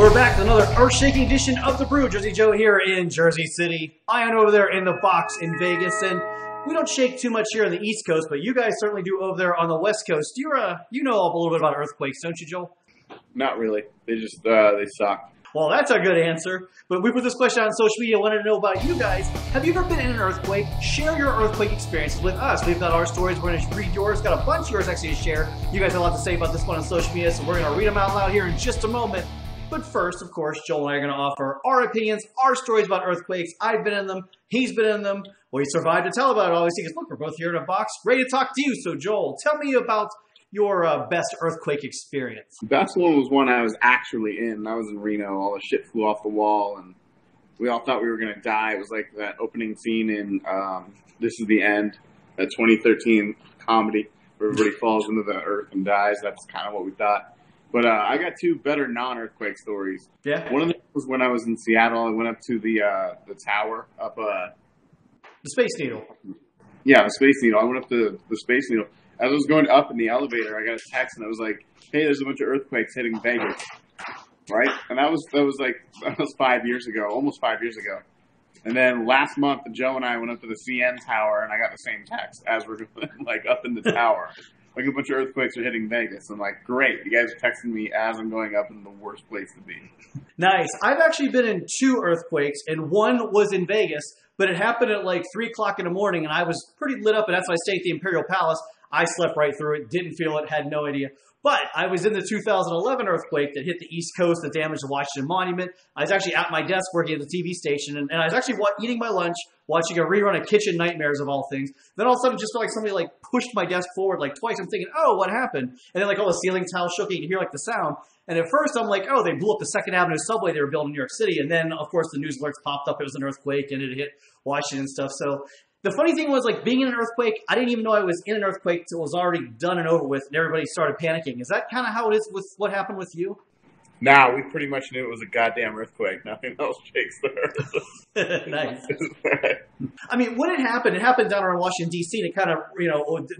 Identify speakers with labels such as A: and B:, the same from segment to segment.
A: We're back with another earth-shaking edition of the Brew. Jersey Joe here in Jersey City. Ian over there in the box in Vegas. And we don't shake too much here on the East Coast, but you guys certainly do over there on the West Coast. You know a little bit about earthquakes, don't you, Joel?
B: Not really. They just, they suck.
A: Well, that's a good answer. But we put this question on social media. I wanted to know about you guys. Have you ever been in an earthquake? Share your earthquake experiences with us. We've got our stories. We're going to read yours. Got a bunch of yours actually to share. You guys have a lot to say about this one on social media, so we're going to read them out loud here in just a moment. But first, of course, Joel and I are going to offer our opinions, our stories about earthquakes. I've been in them. He's been in them. We survived to tell about it, obviously, because look, we're both here in a box, ready to talk to you. So, Joel, tell me about your best earthquake experience.
B: The best one was one I was actually in. I was in Reno. All the shit flew off the wall, and we all thought we were going to die. It was like that opening scene in This Is the End, that 2013 comedy where everybody falls into the earth and dies. That's kind of what we thought. But I got two better non-earthquake stories.
A: Yeah.
B: One of them was when I was in Seattle. I went up to the tower up.
A: The Space Needle.
B: Yeah, the Space Needle. I went up to the Space Needle. As I was going up in the elevator, I got a text and it was like, "Hey, there's a bunch of earthquakes hitting Vegas." Right, and that was 5 years ago, almost 5 years ago. And then last month, Joe and I went up to the CN Tower, and I got the same text as we're like up in the tower. Like a bunch of earthquakes are hitting Vegas. I'm like, great. You guys are texting me as I'm going up in the worst place to be.
A: Nice. I've actually been in two earthquakes, and one was in Vegas, but it happened at like 3 o'clock in the morning, and I was pretty lit up, and that's why I stayed at the Imperial Palace. I slept right through it, didn't feel it, had no idea. But I was in the 2011 earthquake that hit the East Coast that damaged the Washington Monument. I was actually at my desk working at the TV station, and I was actually eating my lunch, watching a rerun of Kitchen Nightmares of all things. Then all of a sudden, just felt like somebody like pushed my desk forward like twice. I'm thinking, oh, what happened? And then like all the ceiling tiles shook, you could hear like the sound. And at first, I'm like, oh, they blew up the 2nd Avenue subway they were building in New York City. And then, of course, the news alerts popped up. It was an earthquake, and it hit Washington and stuff. So the funny thing was, like, being in an earthquake, I didn't even know I was in an earthquake until it was already done and over with, and everybody started panicking. Is that kind of how it is with what happened with you?
B: Nah, we pretty much knew it was a goddamn earthquake. Nothing else shakes the earth.
A: Nice. I mean, when it happened down around Washington, D.C., and it kind of,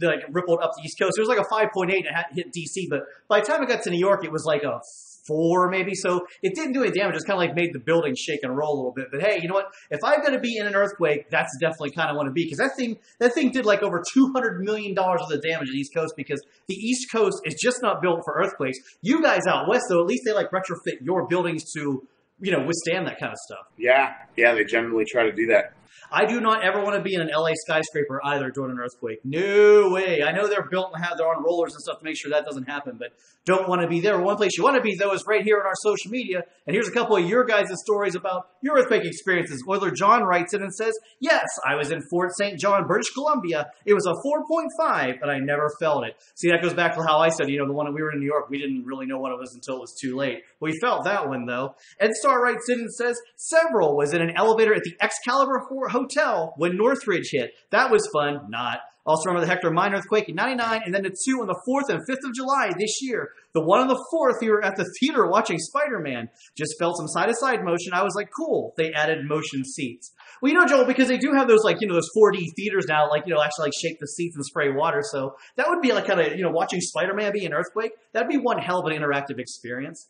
A: like rippled up the East Coast. It was like a 5.8, and it hit D.C., but by the time it got to New York, it was like a 4 maybe, so it didn't do any damage. It just kind of like made the building shake and roll a little bit. But hey, you know what? If I've got to be in an earthquake, that's definitely kind of want to be, because that thing did like over $200 million of the damage on the East Coast, because the East Coast is just not built for earthquakes. You guys out west, though, at least they like retrofit your buildings to, withstand that kind of stuff.
B: Yeah, they generally try to do that.
A: I do not ever want to be in an LA skyscraper either during an earthquake. No way. I know they're built and they're on rollers and stuff to make sure that doesn't happen, but don't want to be there. One place you want to be, though, is right here on our social media. And here's a couple of your guys' stories about your earthquake experiences. Oiler John writes in and says, yes, I was in Fort St. John, British Columbia. It was a 4.5, but I never felt it. See, that goes back to how I said, the one that we were in New York, we didn't really know what it was until it was too late. We felt that one, though. Ed Star writes in and says, several was in an elevator at the Excalibur Hotel when Northridge hit. That was fun. Not. Also remember the Hector Mine earthquake in 99, and then the 2 on the 4th and 5th of July this year. The one on the 4th, we were at the theater watching Spider-Man. Just felt some side-to-side motion. I was like, cool. They added motion seats. Well, Joel, because they do have those, those 4D theaters now, actually, shake the seats and spray water. So that would be like kind of, watching Spider-Man be an earthquake. That'd be one hell of an interactive experience.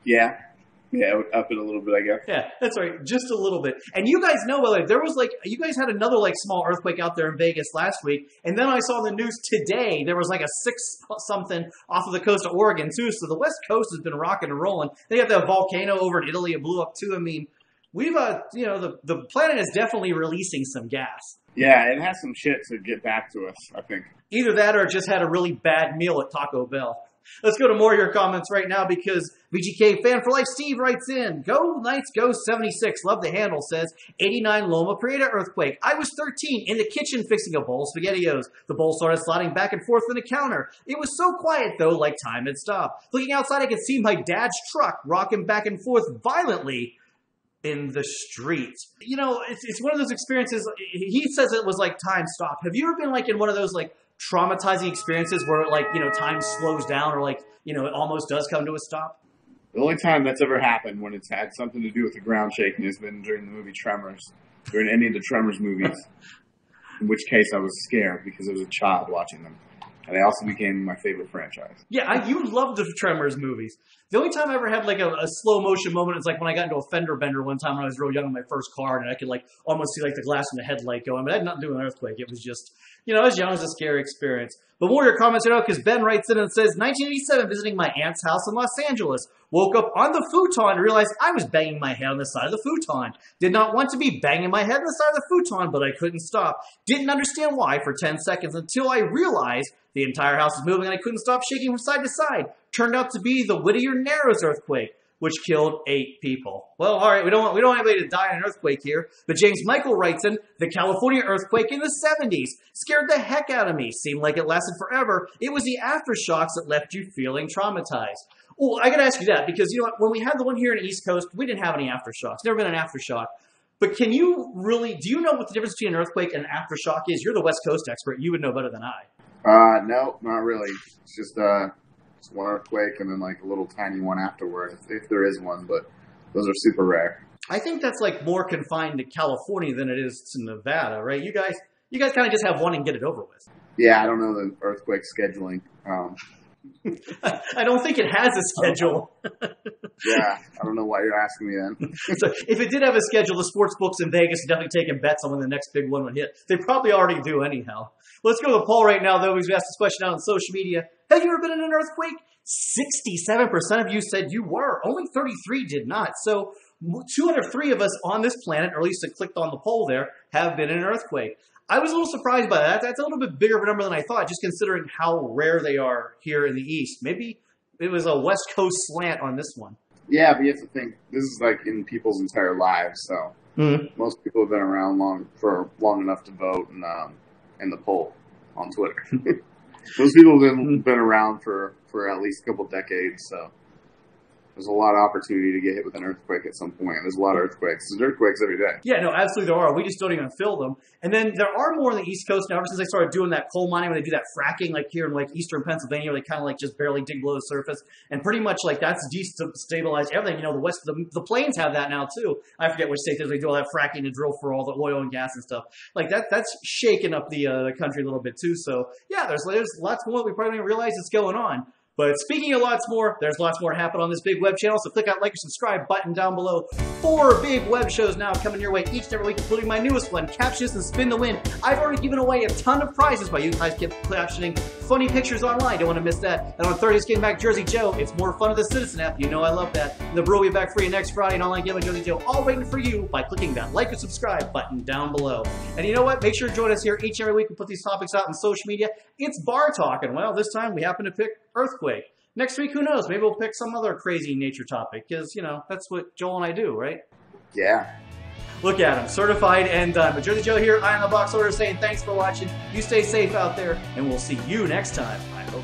B: Yeah. Yeah, up it a little bit, I guess.
A: Yeah, that's right. Just a little bit. And you guys know, there was you guys had another small earthquake out there in Vegas last week. And then I saw in the news today, there was a 6-something off of the coast of Oregon too. So the West Coast has been rocking and rolling. They have that volcano over in Italy. It blew up too. I mean, we've, the planet is definitely releasing some gas.
B: Yeah, it has some shit to get back to us, I think.
A: Either that or it just had a really bad meal at Taco Bell. Let's go to more of your comments right now, because VGK Fan for Life Steve writes in, Go Knights Go 76, love the handle, says, 89 Loma Prieta earthquake. I was 13 in the kitchen fixing a bowl of SpaghettiOs. The bowl started sliding back and forth on the counter. It was so quiet, though, like time had stopped. Looking outside, I could see my dad's truck rocking back and forth violently in the street. It's one of those experiences. He says it was like time stopped. Have you ever been in one of those traumatizing experiences where time slows down or it almost does come to a stop?
B: The only time that's ever happened when it's had something to do with the ground shaking has been during the movie Tremors, during any of the Tremors movies, in which case I was scared because I was a child watching them. and they also became my favorite franchise.
A: Yeah, you love the Tremors movies. The only time I ever had like a slow motion moment is like when I got into a fender bender one time when I was real young in my first car, and I could like almost see like the glass from the headlight going, but I had nothing to do with an earthquake. It was just, you know, as young, it was a scary experience. But more of your comments, you know, because Ben writes in and says, 1987, visiting my aunt's house in Los Angeles. Woke up on the futon and realized I was banging my head on the side of the futon. Did not want to be banging my head on the side of the futon, but I couldn't stop. Didn't understand why for 10 seconds until I realized the entire house was moving and I couldn't stop shaking from side to side. Turned out to be the Whittier Narrows earthquake, which killed 8 people. Well, all right, we don't want anybody to die in an earthquake here, but James Michael writes in, the California earthquake in the 70s scared the heck out of me. Seemed like it lasted forever. It was the aftershocks that left you feeling traumatized. Well, I got to ask you that because, you know, when we had the one here in the East Coast, we didn't have any aftershocks. Never been an aftershock. But can you really, do you know what the difference between an earthquake and an aftershock is? You're the West Coast expert. You would know better than I.
B: No, not really. It's just one earthquake and then like a little tiny one afterward, if there is one, but those are super rare.
A: I think that's like more confined to California than it is to Nevada, right? You guys kind of just have one and get it over with.
B: Yeah, I don't know the earthquake scheduling.
A: I don't think it has a schedule.
B: Yeah, I don't know why you're asking me then.
A: So if it did have a schedule, the sports books in Vegas are definitely taking bets on when the next big one would hit. They probably already do anyhow. Let's go to the poll right now, though, because we asked this question out on social media. Have you ever been in an earthquake? 67% of you said you were. Only 33 did not. So 2 out of 3 of us on this planet, or at least that clicked on the poll there, have been in an earthquake. I was a little surprised by that. That's a little bit bigger of a number than I thought, just considering how rare they are here in the East. Maybe it was a West Coast slant on this one.
B: Yeah, but you have to think, this is like in people's entire lives, so most people have been around long enough to vote in the poll on Twitter. Those people have been around for at least a couple decades, so there's a lot of opportunity to get hit with an earthquake at some point. There's a lot of earthquakes. There's earthquakes every day.
A: Yeah, no, absolutely there are. We just don't even feel them. And then there are more on the East Coast now. Ever since I started doing that coal mining, when they do that fracking, like here in like eastern Pennsylvania, where they kind of like just barely dig below the surface. And pretty much like that's destabilized everything. You know, the plains have that now too. I forget which state they do all that fracking to drill for all the oil and gas and stuff. Like that's shaking up the country a little bit too. So yeah, there's lots more that we probably don't even realize is going on. But speaking of lots more, there's lots more happening on this big web channel, so click that like or subscribe button down below. 4 big web shows now coming your way each and every week, including my newest one, Captions and Spin the Win. I've already given away a ton of prizes by you guys keep captioning funny pictures online. Don't want to miss that. And on Thursday's Game Back Jersey Joe, it's more fun with the Citizen app. You know I love that. And the Brew will be back for you next Friday, and online Game Back Jersey Joe, all waiting for you by clicking that like or subscribe button down below. And you know what? Make sure to join us here each and every week. We put these topics out on social media. It's bar talk, and well, this time we happen to pick earthquake. Next week, who knows? Maybe we'll pick some other crazy nature topic because, you know, that's what Joel and I do, right?
B: Yeah.
A: Look at him. Certified and done. But Jersey Joe here, Eye on the Box Order, saying thanks for watching. You stay safe out there, and we'll see you next time, I hope.